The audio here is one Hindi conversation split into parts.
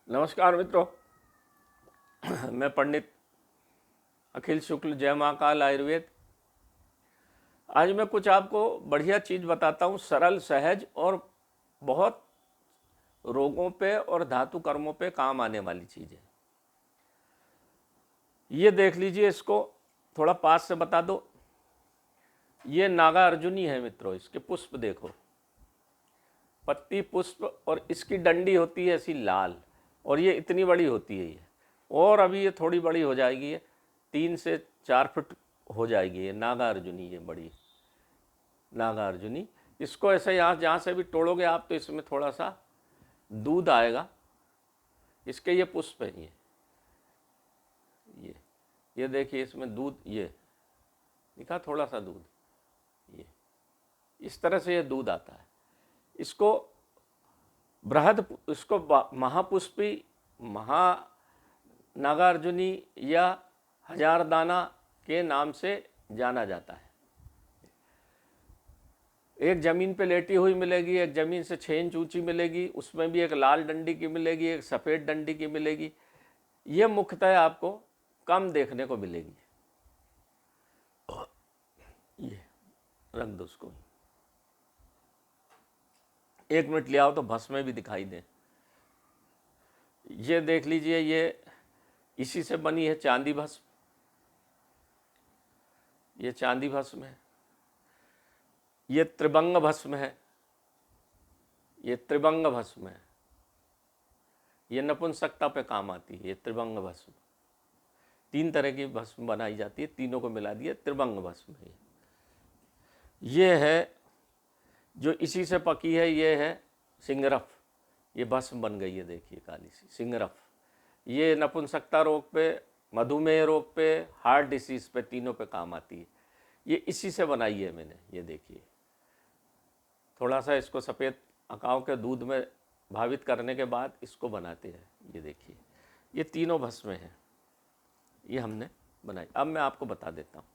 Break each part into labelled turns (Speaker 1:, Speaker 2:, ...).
Speaker 1: नमस्कार मित्रों। मैं पंडित अखिल शुक्ल, जय महाकाल आयुर्वेद। आज मैं कुछ आपको बढ़िया चीज़ बताता हूँ, सरल सहज और बहुत रोगों पे और धातु कर्मों पे काम आने वाली चीज़ है। ये देख लीजिए, इसको थोड़ा पास से बता दो। ये नागा अर्जुनी है मित्रों, इसके पुष्प देखो, पत्ती पुष्प, और इसकी डंडी होती है ऐसी लाल, और ये इतनी बड़ी होती है ये, और अभी ये थोड़ी बड़ी हो जाएगी, ये 3 से 4 फुट हो जाएगी। ये नागा अर्जुनी, ये बड़ी नागा अर्जुनी। इसको ऐसे यहाँ जहाँ से भी तोड़ोगे आप तो इसमें थोड़ा सा दूध आएगा। इसके ये पुष्प है, ये देखिए, इसमें दूध, ये दिखा थोड़ा सा दूध, ये इस तरह से ये दूध आता है। इसको इसको महापुष्पी, महा नागार्जुनी या हजार दाना के नाम से जाना जाता है। एक ज़मीन पे लेटी हुई मिलेगी, एक ज़मीन से 6 इंच ऊंची मिलेगी, उसमें भी एक लाल डंडी की मिलेगी, एक सफ़ेद डंडी की मिलेगी। ये मुख्यतः आपको कम देखने को मिलेगी। ये रख दो उसको, 1 मिनट ले आओ तो भस्म में भी दिखाई दे। ये देख लीजिए, ये इसी से बनी है चांदी भस्म। ये चांदी भस्म है। ये त्रिभंग भस्म है, ये त्रिभंग भस्म है। ये नपुंसकता पे काम आती है। ये त्रिभंग भस्म, 3 तरह की भस्म बनाई जाती है, तीनों को मिला दिए त्रिभंग भस्म है। ये है जो इसी से पकी है, ये है सिंगरफ। ये भस्म बन गई है, देखिए काली सी सिंगरफ। ये नपुंसकता रोग पे, मधुमेह रोग पे, हार्ट डिसीज़ पे, तीनों पे काम आती है। ये इसी से बनाई है मैंने। ये देखिए, थोड़ा सा इसको सफ़ेद अकाव के दूध में भावित करने के बाद इसको बनाते हैं। ये देखिए, ये तीनों भस्में हैं, ये हमने बनाई। अब मैं आपको बता देता हूँ।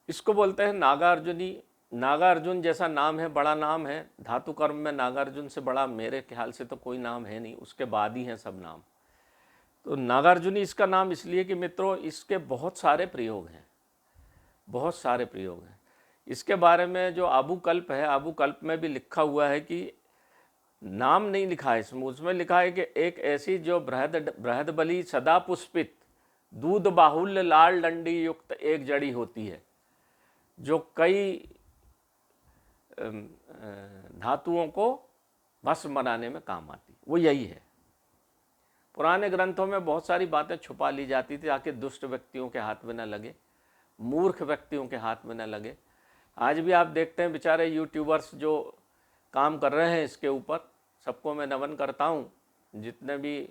Speaker 1: इसको बोलते हैं नागार्जुनी। नागार्जुन जैसा नाम है, बड़ा नाम है। धातु कर्म में नागार्जुन से बड़ा मेरे ख्याल से तो कोई नाम है नहीं, उसके बाद ही हैं सब नाम। तो नागार्जुनी इसका नाम इसलिए कि मित्रों, इसके बहुत सारे प्रयोग हैं, बहुत सारे प्रयोग हैं। इसके बारे में जो आबूकल्प है, आबूकल्प में भी लिखा हुआ है कि नाम नहीं लिखा है इसमें, उसमें लिखा है कि एक ऐसी जो बृहदबली सदा पुष्पित दूध बाहुल्य लाल डंडी युक्त एक जड़ी होती है, जो कई धातुओं को भस्म बनाने में काम आती, वो यही है। पुराने ग्रंथों में बहुत सारी बातें छुपा ली जाती थी ताकि दुष्ट व्यक्तियों के हाथ में न लगे, मूर्ख व्यक्तियों के हाथ में न लगे। आज भी आप देखते हैं बेचारे यूट्यूबर्स जो काम कर रहे हैं इसके ऊपर, सबको मैं नमन करता हूँ, जितने भी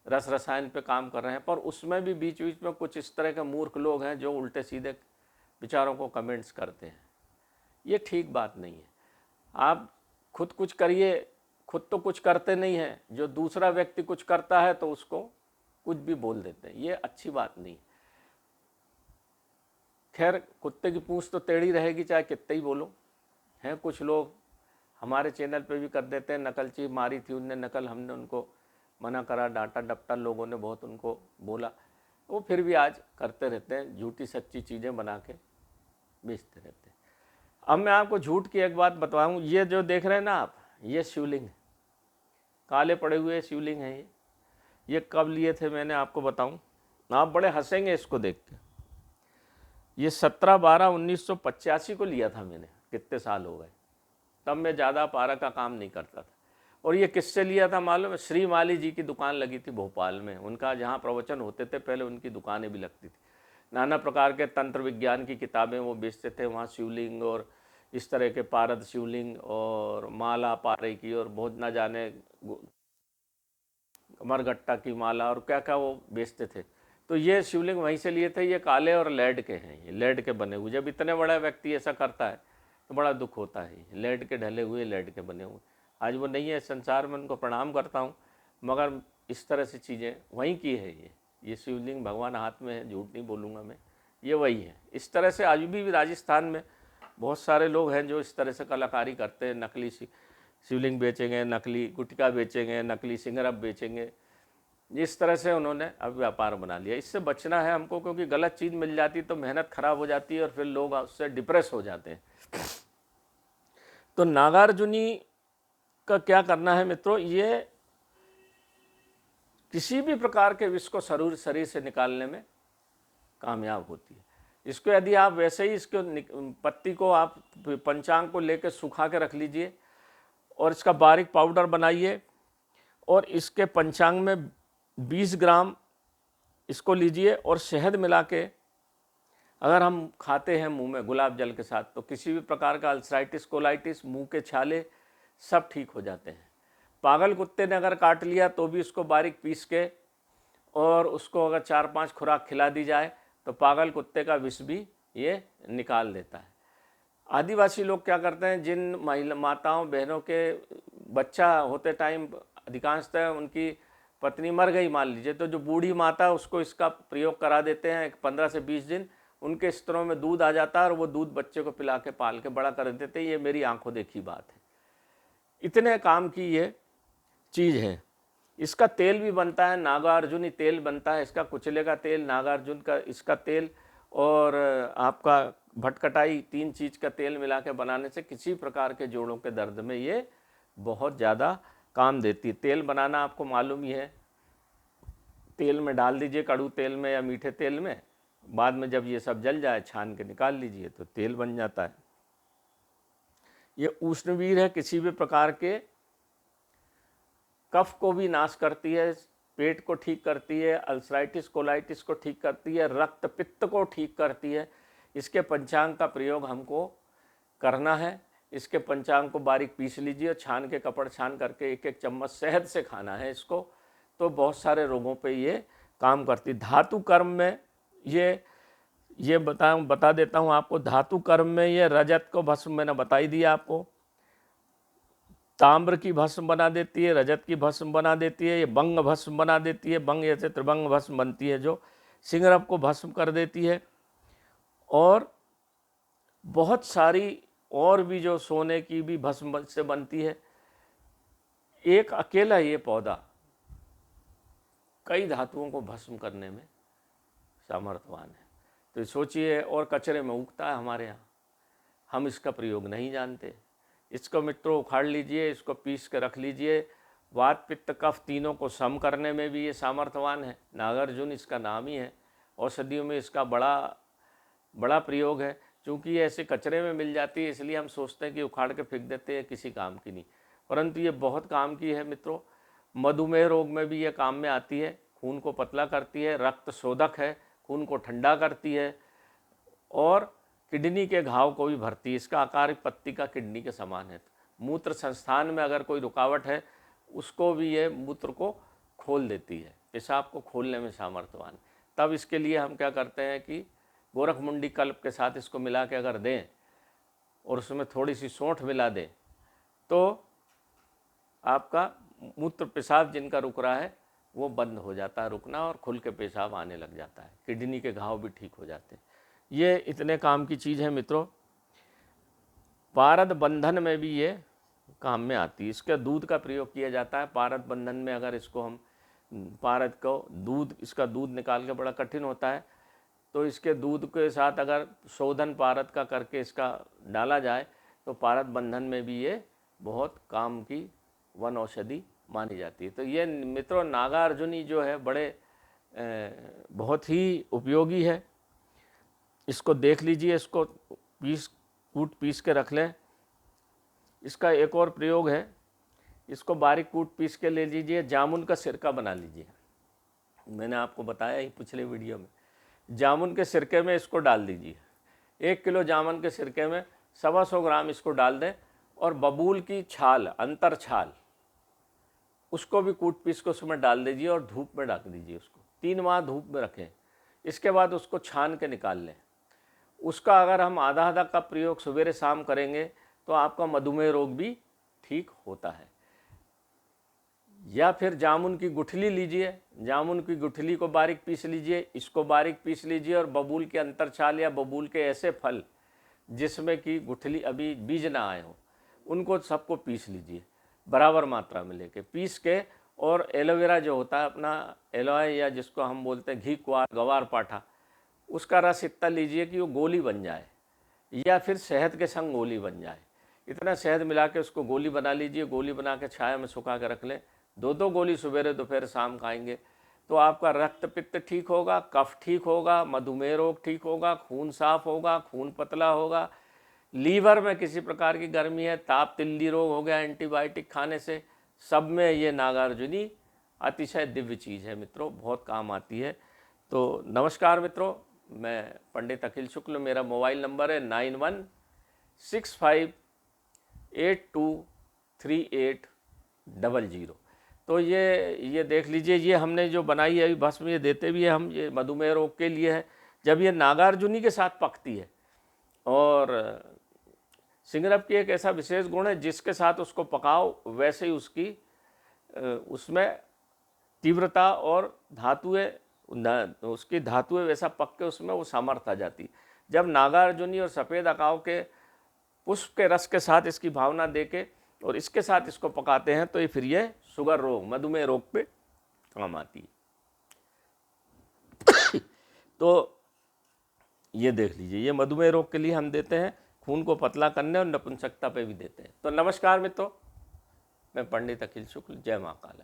Speaker 1: रस रसायन पे काम कर रहे हैं। पर उसमें भी बीच बीच में कुछ इस तरह के मूर्ख लोग हैं जो उल्टे सीधे बेचारों को कमेंट्स करते हैं। ये ठीक बात नहीं है। आप खुद कुछ करिए, खुद तो कुछ करते नहीं हैं, जो दूसरा व्यक्ति कुछ करता है तो उसको कुछ भी बोल देते हैं। ये अच्छी बात नहीं। खैर, कुत्ते की पूंछ तो टेढ़ी रहेगी चाहे कितने ही बोलो। हैं कुछ लोग हमारे चैनल पे भी कर देते हैं, नकलची मारी थी उनने नकल, हमने उनको मना करा, डांटा डपटा, लोगों ने बहुत उनको बोला, वो फिर भी आज करते रहते हैं, झूठी सच्ची चीज़ें बना के बेचते रहते हैं। अब मैं आपको झूठ की एक बात बताऊँ। ये जो देख रहे हैं ना आप, ये शिवलिंग है, काले पड़े हुए शिवलिंग है। ये कब लिए थे मैंने आपको बताऊँ, आप बड़े हंसेंगे इसको देख के। ये 17/12/1985 को लिया था मैंने, कितने साल हो गए। तब मैं ज़्यादा पारा का काम नहीं करता था। और ये किससे लिया था मालूम है? श्री माली जी की दुकान लगी थी भोपाल में, उनका जहाँ प्रवचन होते थे पहले उनकी दुकानें भी लगती थी। नाना प्रकार के तंत्र विज्ञान की किताबें वो बेचते थे वहाँ। शिवलिंग और इस तरह के पारद शिवलिंग और माला पारे की, और बहुत ना जाने मरगट्टा की माला और क्या क्या वो बेचते थे। तो ये शिवलिंग वहीं से लिए थे। ये काले और लेड के हैं, ये लेड के बने हुए। जब इतने बड़ा व्यक्ति ऐसा करता है तो बड़ा दुख होता है। लेड के ढले हुए, लेड के बने हुए। आज वो नहीं है संसार में, उनको प्रणाम करता हूँ, मगर इस तरह से चीज़ें वहीं की है। ये शिवलिंग भगवान हाथ में है, झूठ नहीं बोलूँगा मैं, ये वही है। इस तरह से आज भी राजस्थान में बहुत सारे लोग हैं जो इस तरह से कलाकारी करते हैं, नकली सी। शिवलिंग बेचेंगे, नकली गुटखा बेचेंगे, नकली सिगरेट बेचेंगे। इस तरह से उन्होंने अब व्यापार बना लिया। इससे बचना है हमको, क्योंकि गलत चीज़ मिल जाती तो मेहनत खराब हो जाती है और फिर लोग उससे डिप्रेस हो जाते हैं। तो नागार्जुनी का क्या करना है मित्रों, ये किसी भी प्रकार के विष को शरीर से निकालने में कामयाब होती है। इसको यदि आप वैसे ही इसको पत्ती को आप पंचांग को लेकर सुखा के रख लीजिए और इसका बारीक पाउडर बनाइए और इसके पंचांग में 20 ग्राम इसको लीजिए और शहद मिला के अगर हम खाते हैं मुंह में गुलाब जल के साथ, तो किसी भी प्रकार का अल्सराइटिस, कोलाइटिस, मुंह के छाले सब ठीक हो जाते हैं। पागल कुत्ते ने अगर काट लिया तो भी उसको बारीक पीस के और उसको अगर 4-5 खुराक खिला दी जाए तो पागल कुत्ते का विष भी ये निकाल देता है। आदिवासी लोग क्या करते हैं, जिन महिला माताओं बहनों के बच्चा होते टाइम अधिकांशतः उनकी पत्नी मर गई मान लीजिए, तो जो बूढ़ी माता उसको इसका प्रयोग करा देते हैं 15 से 20 दिन, उनके स्तरों में दूध आ जाता है और वो दूध बच्चे को पिला के पाल के बड़ा कर देते हैं। ये मेरी आंखों देखी बात है। इतने काम की ये चीज़ है। इसका तेल भी बनता है, नागार्जुनी तेल बनता है, इसका कुचले का तेल, नागार्जुन का इसका तेल और आपका भटकटाई, 3 चीज़ का तेल मिला के बनाने से किसी प्रकार के जोड़ों के दर्द में ये बहुत ज़्यादा काम देती है। तेल बनाना आपको मालूम ही है, तेल में डाल दीजिए, कड़ू तेल में या मीठे तेल में, बाद में जब ये सब जल जाए छान के निकाल लीजिए तो तेल बन जाता है। ये उष्णवीर है, किसी भी प्रकार के कफ को भी नाश करती है, पेट को ठीक करती है, अल्सराइटिस कोलाइटिस को ठीक करती है, रक्त पित्त को ठीक करती है। इसके पंचांग का प्रयोग हमको करना है। इसके पंचांग को बारीक पीस लीजिए, छान के कपड़ छान करके 1-1 चम्मच शहद से खाना है इसको, तो बहुत सारे रोगों पे ये काम करती। धातु कर्म में ये बता देता हूँ आपको। धातु कर्म में ये रजत को भस्म मैंने बता ही दिया आपको, ताम्र की भस्म बना देती है, रजत की भस्म बना देती है, ये बंग भस्म बना देती है, बंग जैसे त्रिभंग भस्म बनती है जो सिंगरप को भस्म कर देती है। और बहुत सारी और भी जो सोने की भी भस्म से बनती है। एक अकेला ये पौधा कई धातुओं को भस्म करने में सामर्थ्यवान है। तो सोचिए, और कचरे में उगता है हमारे यहाँ, हम इसका प्रयोग नहीं जानते। इसको मित्रों उखाड़ लीजिए, इसको पीस के रख लीजिए। वात पित्त कफ तीनों को सम करने में भी ये सामर्थ्यवान है। नागार्जुन इसका नाम ही है। औषधियों में इसका बड़ा प्रयोग है। चूँकि ये ऐसे कचरे में मिल जाती है इसलिए हम सोचते हैं कि उखाड़ के फेंक देते हैं, किसी काम की नहीं, परंतु ये बहुत काम की है मित्रों। मधुमेह रोग में भी ये काम में आती है, खून को पतला करती है, रक्त शोधक है, खून को ठंडा करती है और किडनी के घाव को भी भरती है। इसका आकार पत्ती का किडनी के समान है। मूत्र संस्थान में अगर कोई रुकावट है उसको भी ये मूत्र को खोल देती है, पेशाब को खोलने में सामर्थ्यवान। तब इसके लिए हम क्या करते हैं कि गोरखमुंडी कल्प के साथ इसको मिला के अगर दें और उसमें थोड़ी सी सौंठ मिला दें तो आपका मूत्र पेशाब जिनका रुक रहा है वो बंद हो जाता है रुकना और खुल के पेशाब आने लग जाता है। किडनी के घाव भी ठीक हो जाते हैं। ये इतने काम की चीज़ है मित्रों। पारद बंधन में भी ये काम में आती है। इसका दूध का प्रयोग किया जाता है पारद बंधन में। अगर इसको हम पारद को दूध, इसका दूध निकाल के बड़ा कठिन होता है, तो इसके दूध के साथ अगर शोधन पारद का करके इसका डाला जाए तो पारद बंधन में भी ये बहुत काम की वन औषधि मानी जाती है। तो ये मित्रों नागार्जुनी जो है बहुत ही उपयोगी है। इसको देख लीजिए, इसको पीस के रख लें। इसका एक और प्रयोग है, इसको बारीक कूट पीस के ले लीजिए, जामुन का सिरका बना लीजिए। मैंने आपको बताया ही पिछले वीडियो में, जामुन के सिरके में इसको डाल दीजिए। 1 किलो जामुन के सिरके में 125 ग्राम इसको डाल दें और बबूल की छाल, अंतर छाल, उसको भी कूट पीस को उसमें डाल दीजिए और धूप में ढक दीजिए। उसको 3 माह धूप में रखें। इसके बाद उसको छान के निकाल लें। उसका अगर हम आधा का प्रयोग सवेरे शाम करेंगे तो आपका मधुमेह रोग भी ठीक होता है। या फिर जामुन की गुठली लीजिए, जामुन की गुठली को बारीक पीस लीजिए, इसको बारीक पीस लीजिए और बबूल के अंतर छाल या बबूल के ऐसे फल जिसमें कि गुठली अभी बीज ना आए हो, उनको सबको पीस लीजिए बराबर मात्रा में लेके, पीस के, और एलोवेरा जो होता है अपना एलोए, या जिसको हम बोलते हैं घी कुआर गवार पाठा, उसका रस इतना लीजिए कि वो गोली बन जाए, या फिर शहद के संग गोली बन जाए। इतना शहद मिला के उसको गोली बना लीजिए, गोली बना के छाया में सुखा के रख लें। 2-2 गोली सवेरे दोपहर शाम खाएंगे तो आपका रक्त पित्त ठीक होगा, कफ ठीक होगा, मधुमेह रोग ठीक होगा, खून साफ होगा, खून पतला होगा, लीवर में किसी प्रकार की गर्मी है, ताप तिल्ली रोग हो गया एंटीबायोटिक खाने से, सब में ये नागार्जुनी अतिशय दिव्य चीज़ है मित्रों, बहुत काम आती है। तो नमस्कार मित्रों, मैं पंडित अखिल शुक्ल, मेरा मोबाइल नंबर है 9165823800। तो ये देख लीजिए, ये हमने जो बनाई है अभी भस्म, ये देते भी है हम, ये मधुमेह रोग के लिए है। जब ये नागार्जुनी के साथ पकती है, और सिंगरप की एक ऐसा विशेष गुण है, जिसके साथ उसको पकाओ वैसे ही उसमें तीव्रता और उसकी धातुएं वैसा पक के उसमें वो सामर्थ्य आ जाती। जब नागार्जुनी और सफ़ेद अकाव के पुष्प के रस के साथ इसकी भावना देके और इसके साथ इसको पकाते हैं तो फिर ये शुगर रोग, मधुमेह रोग पे काम आती है। तो ये देख लीजिए, ये मधुमेह रोग के लिए हम देते हैं, खून को पतला करने और नपुंसकता पे भी देते हैं। तो नमस्कार मित्रों, मैं पंडित अखिल शुक्ल, जय मां काला।